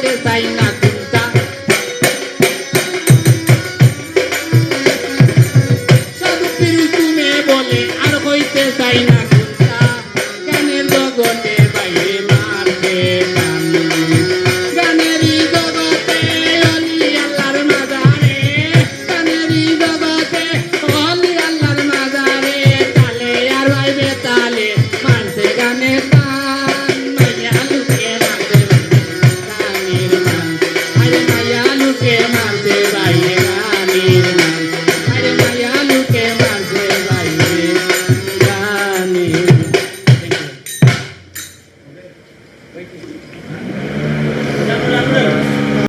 হইতে চাই না কোনটা সাধুপীর তুমি বলে আর হইতে চাই না কোনটা গানের জগতে বাইরে মারতে কামি গানেরই জগতে অলি আল্লাহর মাজারে গানেরই জগতে অলি আল্লাহর মাজারে তালে আর ভাইবে তালে মানছে গানে তান মাইয়া লুকে মানছে গানের মান আরে মাইয়া লুকে মানছে বাইরে গানের মান আরে মাইয়া লুকে মানছে বাইরে গানের